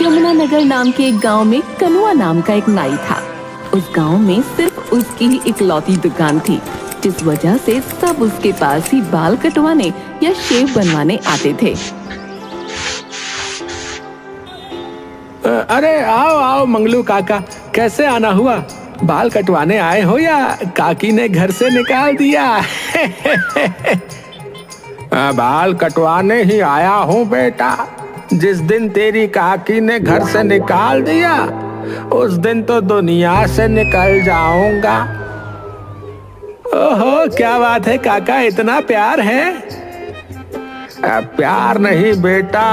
यमुनानगर नाम के एक गांव में कनुआ नाम का एक नाई था। उस गांव में सिर्फ उसकी ही इकलौती दुकान थी, जिस वजह से सब उसके पास ही बाल कटवाने या शेव बनवाने आते थे। अरे आओ आओ मंगलू काका, कैसे आना हुआ? बाल कटवाने आए हो या काकी ने घर से निकाल दिया? बाल कटवाने ही आया हूँ बेटा। जिस दिन तेरी काकी ने घर से निकाल दिया उस दिन तो दुनिया से निकल जाऊंगा। ओहो, क्या बात है काका, इतना प्यार है? प्यार नहीं बेटा,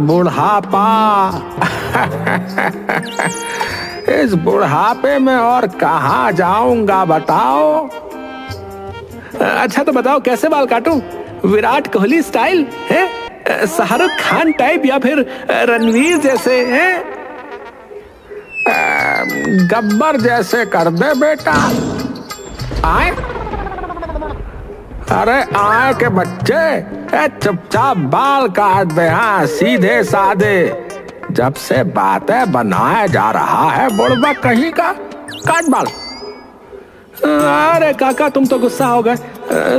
बुढ़ापा। इस बुढ़ापे में और कहाँ जाऊंगा बताओ? अच्छा तो बताओ कैसे बाल काटूं? विराट कोहली स्टाइल है, शाहरुख खान टाइप, या फिर रणवीर जैसे हैं? गब्बर जैसे कर दे बेटा। आए? अरे आए के बच्चे, चुपचाप बाल काट दे। हाँ, सीधे साधे। जब से बातें बनाया जा रहा है बुढ़बा कहीं का, काट बाल। अरे काका तुम तो गुस्सा हो गए।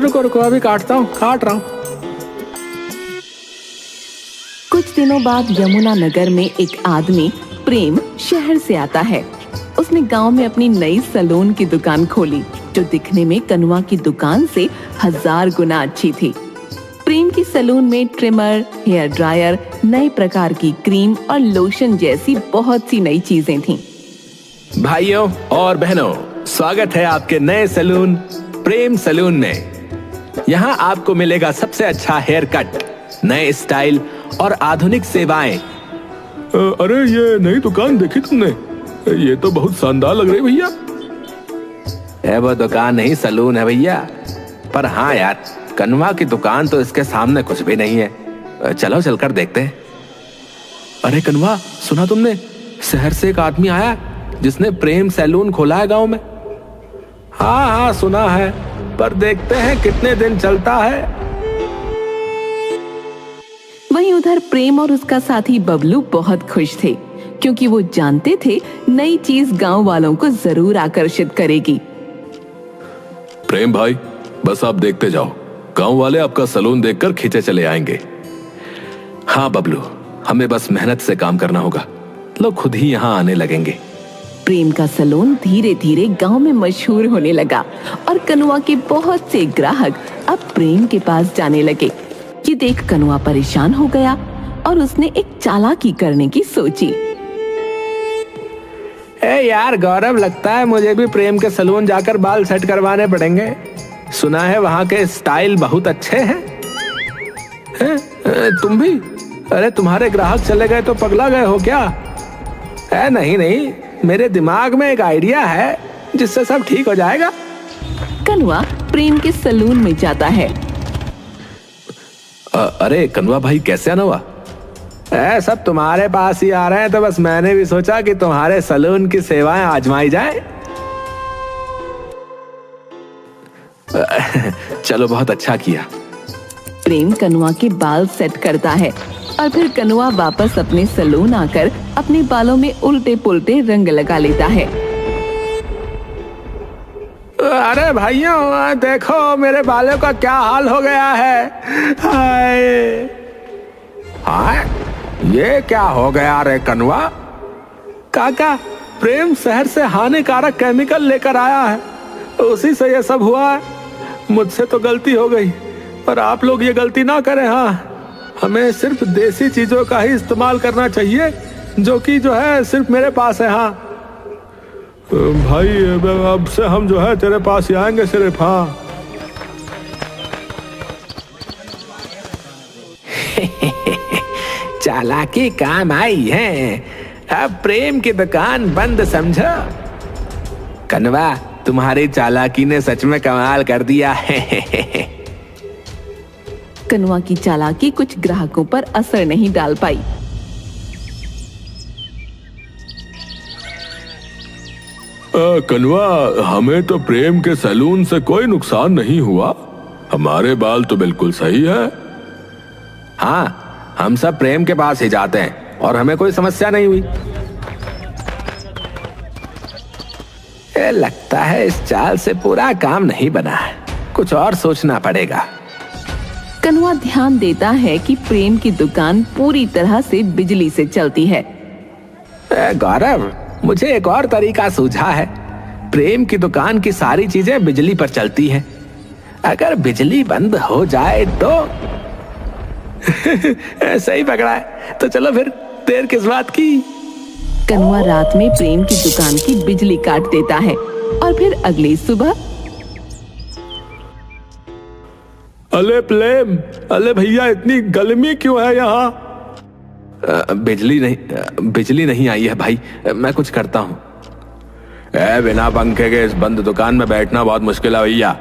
रुको रुको, अभी काटता हूँ, काट रहा हूँ। कुछ दिनों बाद यमुनानगर में एक आदमी प्रेम शहर से आता है। उसने गांव में अपनी नई सैलून की दुकान खोली, जो दिखने में कनुआ की दुकान से 1000 गुना अच्छी थी। प्रेम की सैलून में ट्रिमर, हेयर ड्रायर, नए प्रकार की क्रीम और लोशन जैसी बहुत सी नई चीजें थीं। भाइयों और बहनों, स्वागत है आपके नए सैलून प्रेम सैलून में। यहाँ आपको मिलेगा सबसे अच्छा हेयर कट, नए स्टाइल और आधुनिक सेवाएं। अरे ये नई दुकान देखी तुमने? ये तो बहुत शानदार लग रही भैया। वो दुकान नहीं, सैलून है भैया। पर हाँ यार, कनुआ की दुकान तो इसके सामने कुछ भी नहीं है। चलो चलकर देखते हैं। अरे कनुआ, सुना तुमने? शहर से एक आदमी आया जिसने प्रेम सैलून खोला है गांव में। हाँ हाँ सुना है, पर देखते हैं कितने दिन चलता है। वहीं उधर प्रेम और उसका साथी बबलू बहुत खुश थे, क्योंकि वो जानते थे नई चीज गांव वालों को जरूर आकर्षित करेगी। प्रेम भाई, बस आप देखते जाओ, गांव वाले आपका सैलून देखकर खींचे चले आएंगे। हाँ बबलू, हमें बस मेहनत से काम करना होगा, लोग खुद ही यहाँ आने लगेंगे। प्रेम का सैलून धीरे धीरे गांव में मशहूर होने लगा और कनुआ के बहुत से ग्राहक अब प्रेम के पास जाने लगे। ये देख कनुआ परेशान हो गया और उसने एक चालाकी करने की सोची। यार गौरव, लगता है मुझे भी प्रेम के सैलून जाकर बाल सेट करवाने पड़ेंगे। सुना है वहाँ के स्टाइल बहुत अच्छे हैं। तुम भी? अरे तुम्हारे ग्राहक चले गए तो पगला गए हो क्या? नहीं नहीं, मेरे दिमाग में एक आइडिया है जिससे सब ठीक हो जाएगा। कनुआ प्रेम के सैलून में जाता है। अरे कनुआ भाई, कैसे आना हुआ? सब तुम्हारे पास ही आ रहे हैं, तो बस मैंने भी सोचा कि तुम्हारे सैलून की सेवाएं आजमाई जाए। चलो, बहुत अच्छा किया। प्रेम कनुआ के बाल सेट करता है और फिर कनुआ वापस अपने सैलून आकर अपने बालों में उल्टे पुल्टे रंग लगा लेता है। अरे भाइयों देखो, मेरे बालों का क्या हाल हो गया है। हाय हाय, ये क्या हो गया रे कनुआ? काका, प्रेम शहर से हानिकारक केमिकल लेकर आया है, उसी से ये सब हुआ है। मुझसे तो गलती हो गई, पर आप लोग ये गलती ना करें। हाँ, हमें सिर्फ देसी चीजों का ही इस्तेमाल करना चाहिए, जो कि जो है सिर्फ मेरे पास है। हाँ भाई, अब से हम जो है तेरे पास ही आएंगे सिर्फ। हाँ चालाकी काम आई है, अब प्रेम की दुकान बंद समझो। कनुआ, तुम्हारी चालाकी ने सच में कमाल कर दिया है। कनुआ की चालाकी कुछ ग्राहकों पर असर नहीं डाल पाई। कनुआ, हमें तो प्रेम के सैलून से कोई नुकसान नहीं हुआ, हमारे बाल तो बिल्कुल सही है। हाँ, हम सब प्रेम के पास ही जाते हैं, और हमें कोई समस्या नहीं हुई। लगता है इस चाल से पूरा काम नहीं बना है, कुछ और सोचना पड़ेगा। कनुआ ध्यान देता है कि प्रेम की दुकान पूरी तरह से बिजली से चलती है। गौरव, मुझे एक और तरीका सूझा है। प्रेम की दुकान की सारी चीजें बिजली पर चलती हैं। अगर बिजली बंद हो जाए तो ऐसा ही पकड़ा है, तो चलो फिर देर किस बात की। कनुआ रात में प्रेम की दुकान की बिजली काट देता है और फिर अगली सुबह, अले प्रेम, अले भैया इतनी गर्मी क्यों है यहाँ? बिजली नहीं आई है भाई, मैं कुछ करता हूँ। बिना पंखे के इस बंद दुकान में बैठना बहुत मुश्किल है भैया।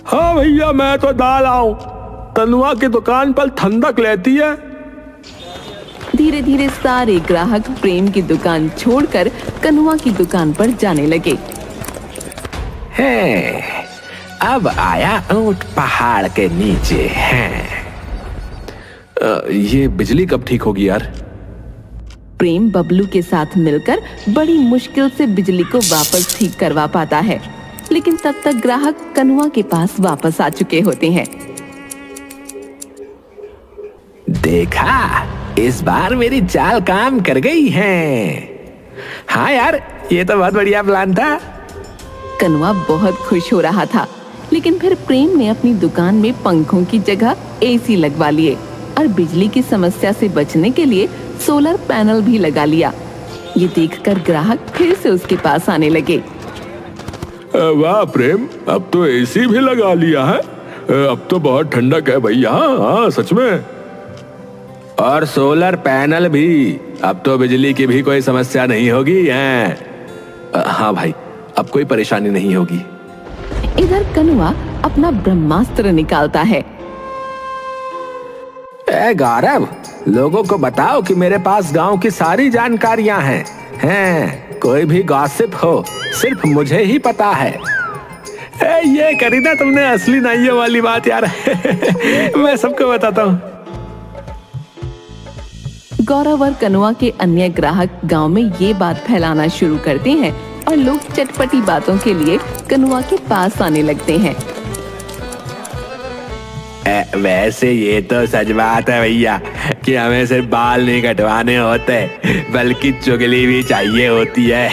हाँ भैया, मैं तो दाल आऊं। कनुआ की दुकान पर ठंडक लेती है। धीरे धीरे सारे ग्राहक प्रेम की दुकान छोड़कर कनुआ की दुकान पर जाने लगे। अब आया ऊंट पहाड़ के नीचे है। ये बिजली कब ठीक होगी यार? प्रेम बबलू के साथ मिलकर बड़ी मुश्किल से बिजली को वापस ठीक करवा पाता है, लेकिन तब तक ग्राहक कनुआ के पास वापस आ चुके होते हैं। देखा, इस बार मेरी चाल काम कर गई है। हाँ यार, ये तो बहुत बढ़िया प्लान था। कनुआ बहुत खुश हो रहा था, लेकिन फिर प्रेम ने अपनी दुकान में पंखों की जगह एसी लगवा लिए और बिजली की समस्या से बचने के लिए सोलर पैनल भी लगा लिया। ये देखकर ग्राहक फिर से उसके पास आने लगे। वाह प्रेम, अब तो एसी भी लगा लिया है। अब तो बहुत ठंडक है भैया। हाँ सच में। और सोलर पैनल भी, अब तो बिजली की भी कोई समस्या नहीं होगी है। हाँ भाई, अब कोई परेशानी नहीं होगी। इधर कनुआ अपना ब्रह्मास्त्र निकालता है। गौरव, लोगों को बताओ कि मेरे पास गांव की सारी जानकारियां हैं। कोई भी गॉसिप हो, सिर्फ मुझे ही पता है। ये करी ना तुमने असली नाइयों वाली बात यार। मैं सबको बताता हूँ। गौरव और कनुआ के अन्य ग्राहक गांव में ये बात फैलाना शुरू करते हैं और लोग चटपटी बातों के लिए कनुआ के पास आने लगते हैं। वैसे ये तो सच बात है भैया कि हमें सिर्फ बाल नहीं कटवाने होते, बल्कि चुगली भी चाहिए होती है।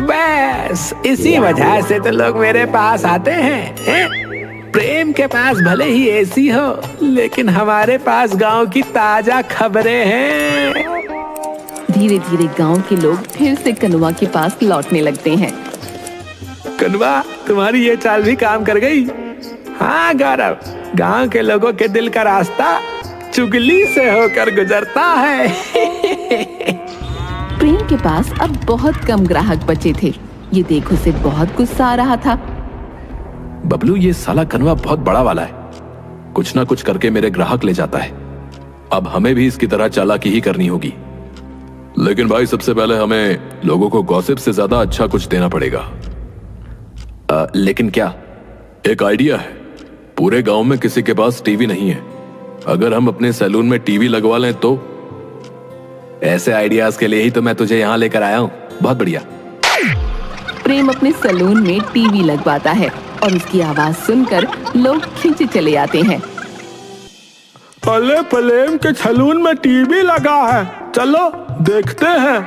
बस इसी वजह से तो लोग मेरे पास आते हैं। प्रेम के पास भले ही एसी हो, लेकिन हमारे पास गांव की ताजा खबरें हैं। धीरे धीरे गांव के लोग फिर से कनुआ के पास लौटने लगते हैं। कनुआ, तुम्हारी ये चाल भी काम कर गई। हाँ गौरव, गांव के लोगों के दिल का रास्ता चुगली से होकर गुजरता है। प्रेम के पास अब बहुत कम ग्राहक बचे थे। ये देख उसे बहुत गुस्सा आ रहा था। बबलू, ये साला कनुआ बहुत बड़ा वाला है। कुछ ना कुछ करके मेरे ग्राहक ले जाता है। अब हमें भी इसकी तरह चालाकी ही करनी होगी। लेकिन भाई, सबसे पहले हमें लोगों को गॉसिप से ज्यादा अच्छा कुछ देना पड़ेगा। लेकिन क्या? एक आइडिया है। पूरे गांव में किसी के पास टीवी नहीं है। अगर हम अपने सैलून में टीवी लगवा लें तो? ऐसे आइडियाज के लिए ही तो मैं तुझे यहाँ लेकर आया हूँ। बहुत बढ़िया। प्रेम अपने सैलून में टीवी लगवाता है और उसकी आवाज सुनकर लोग खींचे चले आते हैं। अले प्रेम के सैलून में टीवी लगा है, चलो देखते हैं।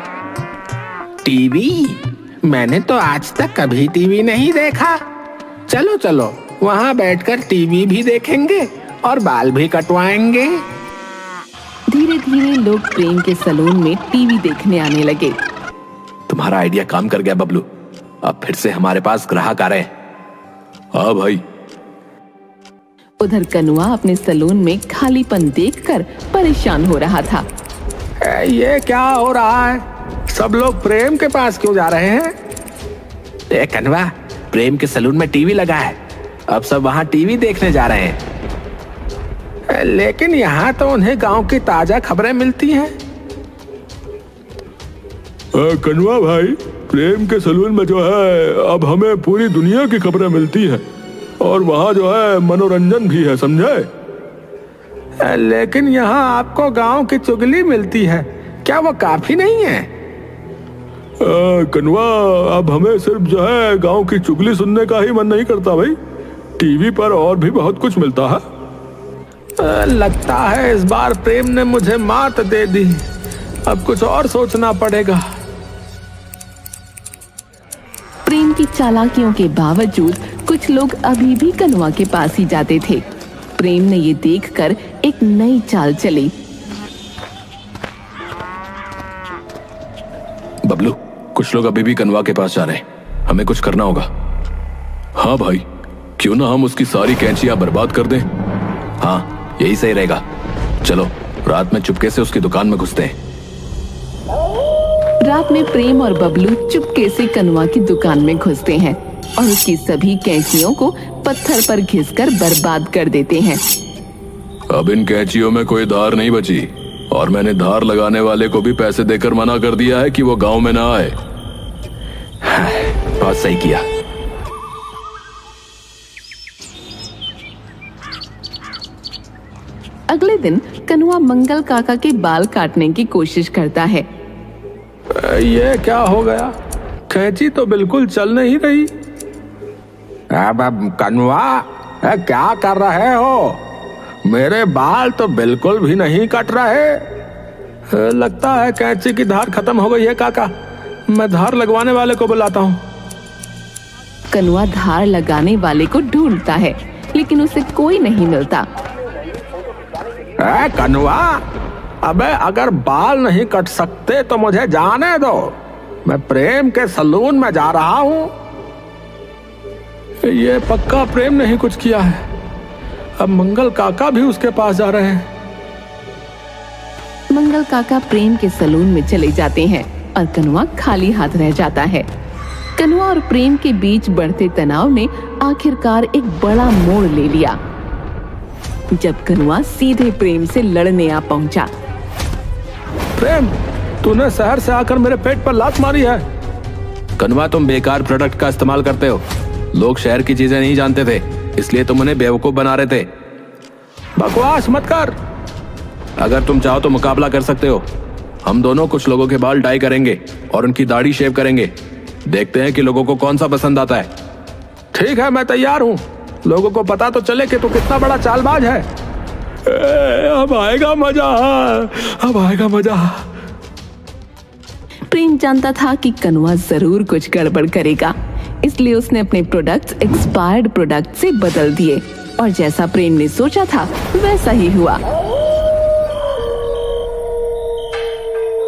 टीवी? मैंने तो आज तक कभी टीवी नहीं देखा। चलो चलो, वहाँ बैठकर टीवी भी देखेंगे और बाल भी कटवाएंगे। धीरे धीरे लोग प्रेम के सैलून में टीवी देखने आने लगे। तुम्हारा आइडिया काम कर गया बबलू। अब फिर से हमारे पास ग्राहक आ रहे हैं। हाँ भाई। उधर कनुआ अपने सैलून में खालीपन देखकर परेशान हो रहा था। ये क्या हो रहा है? सब लोग प्रेम के पास क्यों जा रहे हैं? कनुआ, प्रेम के सैलून में टीवी लगा है, अब सब वहाँ टीवी देखने जा रहे हैं। लेकिन यहाँ तो उन्हें गांव की ताजा खबरें मिलती हैं। कनुआ भाई, प्रेम के सैलून में जो है अब हमें पूरी दुनिया की खबरें मिलती हैं और वहाँ जो है मनोरंजन भी है, समझे? लेकिन यहाँ आपको गांव की चुगली मिलती है, क्या वो काफी नहीं है? कनवा, अब हमें सिर्फ जो है गांव की चुगली सुनने का ही मन नहीं करता भाई। टीवी पर और भी बहुत कुछ मिलता है। लगता है इस बार प्रेम ने मुझे मात दे दी। अब कुछ और सोचना पड़ेगा। प्रेम की चालाकियों के बावजूद कुछ लोग अभी भी कनुआ के पास ही जाते थे। प्रेम ने ये देखकर एक नई चाल चली। बबलू, कुछ लोग अभी भी कनवा के पास जा रहे हैं, हमें कुछ करना होगा। हाँ भाई, क्यों ना हम उसकी सारी कैंचियां बर्बाद कर दें। हाँ, यही सही रहेगा। चलो रात में चुपके से उसकी दुकान में घुसते हैं। रात में प्रेम और बबलू चुपके से कनुआ की दुकान में घुसते हैं और उसकी सभी कैंचियों को पत्थर पर घिसकर बर्बाद कर देते हैं। अब इन कैंचियों में कोई धार नहीं बची और मैंने धार लगाने वाले को भी पैसे देकर मना कर दिया है कि वो गांव में ना आए। बहुत सही किया। अगले दिन कनुआ मंगल काका के बाल काटने की कोशिश करता है। ये क्या हो गया? कैंची तो बिल्कुल चल नहीं रही। अब कनुआ, क्या कर रहे हो? मेरे बाल तो बिल्कुल भी नहीं कट रहे। लगता है कैंची की धार खत्म हो गई है काका। मैं धार लगवाने वाले को बुलाता हूँ। कनुआ धार लगाने वाले को ढूंढता है, लेकिन उसे कोई नहीं मिलता। कनुआ, अबे अगर बाल नहीं कट सकते तो मुझे जाने दो। मैं प्रेम के सलून में जा रहा हूँ। ये पक्का प्रेम ने ही कुछ किया है। अब मंगल काका भी उसके पास जा रहे हैं। मंगल काका प्रेम के सलून में चले जाते हैं और कनुआ खाली हाथ रह जाता है। कनुआ और प्रेम के बीच बढ़ते तनाव ने आखिरकार एक बड़ा मोड़ ले लिया जब कनुआ सीधे प्रेम से लड़ने आ पहुंचा। प्रेम, तूने शहर से आकर मेरे पेट पर लात मारी है। कनवा, तुम बेकार प्रोडक्ट का इस्तेमाल करते हो। लोग शहर की चीजें नहीं जानते थे, इसलिए तुम उन्हें बेवकूफ बना रहे थे। बकवास मत कर। अगर तुम चाहो तो मुकाबला कर सकते हो। हम दोनों कुछ लोगों के बाल डाई करेंगे और उनकी दाढ़ी शेव करेंगे। देखते हैं कि लोगों को कौन सा पसंद आता है। ठीक है, मैं तैयार हूँ। लोगों को पता तो चले कि तू कितना बड़ा चालबाज है। अब आएगा मजा, अब आएगा मजा। प्रेम जानता था कि कनुआ जरूर कुछ गड़बड़ करेगा, इसलिए उसने अपने प्रोडक्ट्स एक्सपायर्ड प्रोडक्ट से बदल दिए और जैसा प्रेम ने सोचा था वैसा ही हुआ।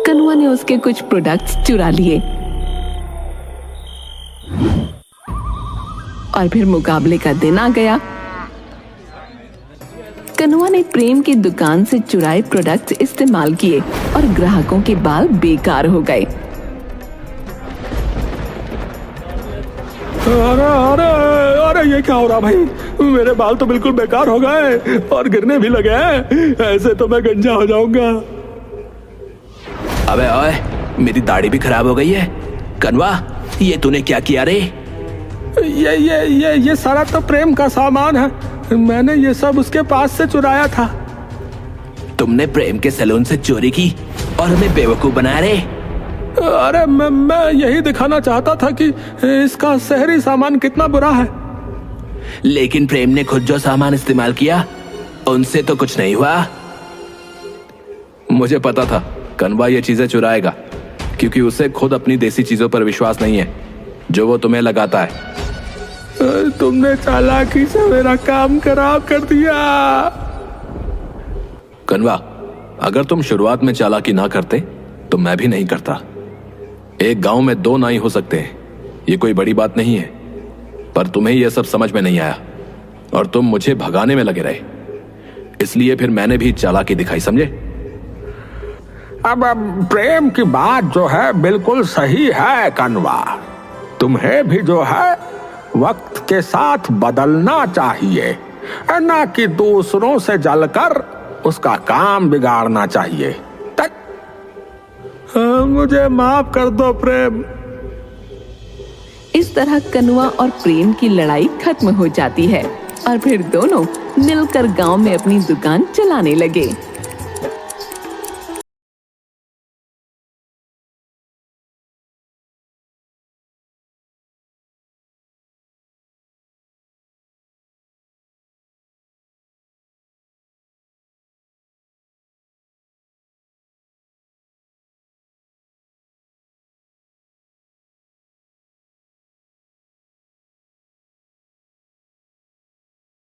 कनुआ ने उसके कुछ प्रोडक्ट्स चुरा लिए और फिर मुकाबले का दिन आ गया। कनुआ ने प्रेम की दुकान से चुराए प्रोडक्ट्स इस्तेमाल किए और ग्राहकों के बाल बेकार हो गए। अरे अरे अरे, ये क्या हो रहा भाई? मेरे बाल तो बिल्कुल बेकार हो गए और गिरने भी लगे हैं। ऐसे तो मैं गंजा हो जाऊंगा। अबे ओए, मेरी दाढ़ी भी खराब हो गई है। कनवा, ये तूने क्या किया रे? ये सारा तो प्रेम का सामान है। मैंने ये सब उसके पास से चुराया था। तुमने प्रेम के सैलून से चोरी की और हमें बेवकूफ बनाया रे? अरे मैं यही दिखाना चाहता था कि इसका शहरी सामान कितना बुरा है। लेकिन प्रेम ने खुद जो सामान इस्तेमाल किया उनसे तो कुछ नहीं हुआ। मुझे पता था कनवा ये चीजें चुराएगा, क्योंकि उसे खुद अपनी देसी चीजों पर विश्वास नहीं है जो वो तुम्हें लगाता है। तुमने चालाकी से मेरा काम खराब कर दिया। कनवा, अगर तुम शुरुआत में चालाकी ना करते तो मैं भी नहीं करता। एक गांव में दो नाई हो सकते हैं, ये कोई बड़ी बात नहीं है, पर तुम्हें यह सब समझ में नहीं आया और तुम मुझे भगाने में लगे रहे। इसलिए फिर मैंने भी चालाकी दिखाई, समझे? अब प्रेम की बात जो है बिल्कुल सही है कनवा। तुम्हें भी जो है वक्त के साथ बदलना चाहिए, ना कि दूसरों से जलकर उसका काम बिगाड़ना चाहिए। मुझे माफ कर दो प्रेम। इस तरह कनुआ और प्रेम की लड़ाई खत्म हो जाती है और फिर दोनों मिलकर गांव में अपनी दुकान चलाने लगे।